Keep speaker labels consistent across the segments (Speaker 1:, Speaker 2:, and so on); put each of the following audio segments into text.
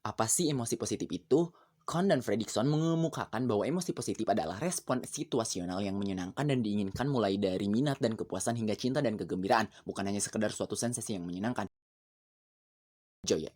Speaker 1: Apa sih emosi positif itu? Kohn dan Fredrickson mengemukakan bahwa emosi positif adalah respon situasional yang menyenangkan dan diinginkan mulai dari minat dan kepuasan hingga cinta dan kegembiraan, bukan hanya sekedar suatu sensasi yang menyenangkan. Joy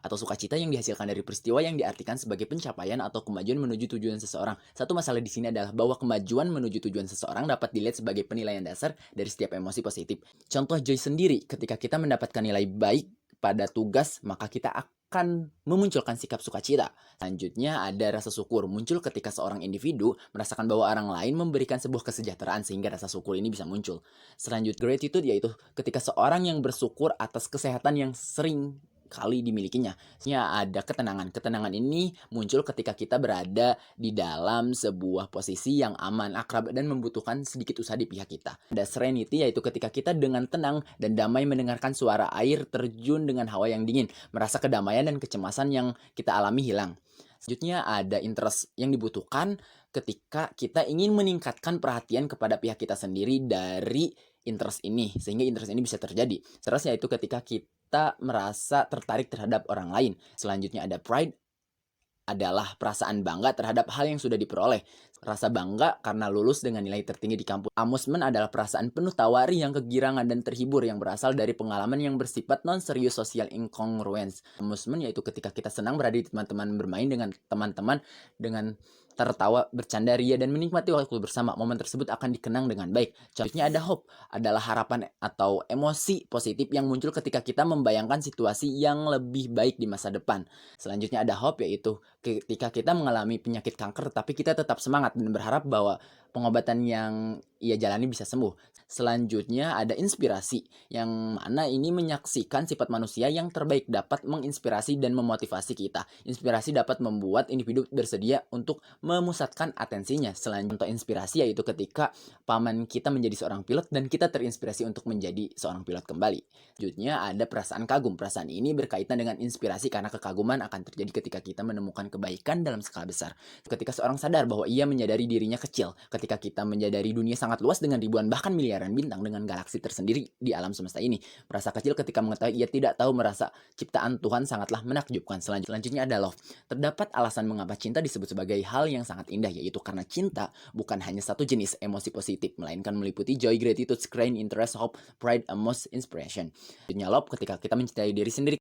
Speaker 1: atau sukacita yang dihasilkan dari peristiwa yang diartikan sebagai pencapaian atau kemajuan menuju tujuan seseorang. Satu masalah di sini adalah bahwa kemajuan menuju tujuan seseorang dapat dilihat sebagai penilaian dasar dari setiap emosi positif. Contoh Joy sendiri, ketika kita mendapatkan nilai baik pada tugas, maka kita akan memunculkan sikap sukacita. Selanjutnya ada rasa syukur, muncul ketika seorang individu merasakan bahwa orang lain memberikan sebuah kesejahteraan sehingga rasa syukur ini bisa muncul. Selanjutnya gratitude yaitu ketika seorang yang bersyukur atas kesehatan yang sering kali dimilikinya. Ada ketenangan. Ketenangan ini muncul ketika kita berada di dalam sebuah posisi yang aman, akrab, dan membutuhkan sedikit usaha di pihak kita. Ada serenity, yaitu ketika kita dengan tenang dan damai mendengarkan suara air terjun dengan hawa yang dingin, merasa kedamaian dan kecemasan yang kita alami hilang. Selanjutnya ada interest yang dibutuhkan ketika kita ingin meningkatkan perhatian kepada pihak kita sendiri dari interest ini, sehingga interest ini bisa terjadi. Seterusnya itu ketika kita merasa tertarik terhadap orang lain. Selanjutnya ada pride, adalah perasaan bangga terhadap hal yang sudah diperoleh. Rasa bangga karena lulus dengan nilai tertinggi di kampus. Amusement adalah perasaan penuh tawari yang kegirangan dan terhibur yang berasal dari pengalaman yang bersifat non-serius social incongruence. Amusement yaitu ketika kita senang berada di teman-teman bermain dengan teman-teman dengan tertawa, bercanda ria, dan menikmati waktu bersama. Momen tersebut akan dikenang dengan baik. Contohnya ada hope, adalah harapan atau emosi positif yang muncul ketika kita membayangkan situasi yang lebih baik di masa depan. Selanjutnya ada hope, yaitu ketika kita mengalami penyakit kanker tapi kita tetap semangat dan berharap bahwa pengobatan yang ia jalani bisa sembuh. Selanjutnya ada inspirasi, yang mana ini menyaksikan sifat manusia yang terbaik dapat menginspirasi dan memotivasi kita. Inspirasi dapat membuat individu bersedia untuk memusatkan atensinya. Selanjutnya inspirasi yaitu ketika paman kita menjadi seorang pilot dan kita terinspirasi untuk menjadi seorang pilot kembali. Selanjutnya ada perasaan kagum. Perasaan ini berkaitan dengan inspirasi karena kekaguman akan terjadi ketika kita menemukan kebaikan dalam skala besar. Ketika seorang sadar bahwa ia menyadari dirinya kecil, ketika kita menyadari dunia sangat luas dengan ribuan bahkan miliaran bintang dengan galaksi tersendiri di alam semesta ini. Merasa kecil ketika mengetahui ia tidak tahu merasa ciptaan Tuhan sangatlah menakjubkan. Selanjutnya ada love. Terdapat alasan mengapa cinta disebut sebagai hal yang sangat indah, yaitu karena cinta bukan hanya satu jenis emosi positif, melainkan meliputi joy, gratitude, crain, interest, hope, pride, most inspiration. Selanjutnya love ketika kita mencintai diri sendiri.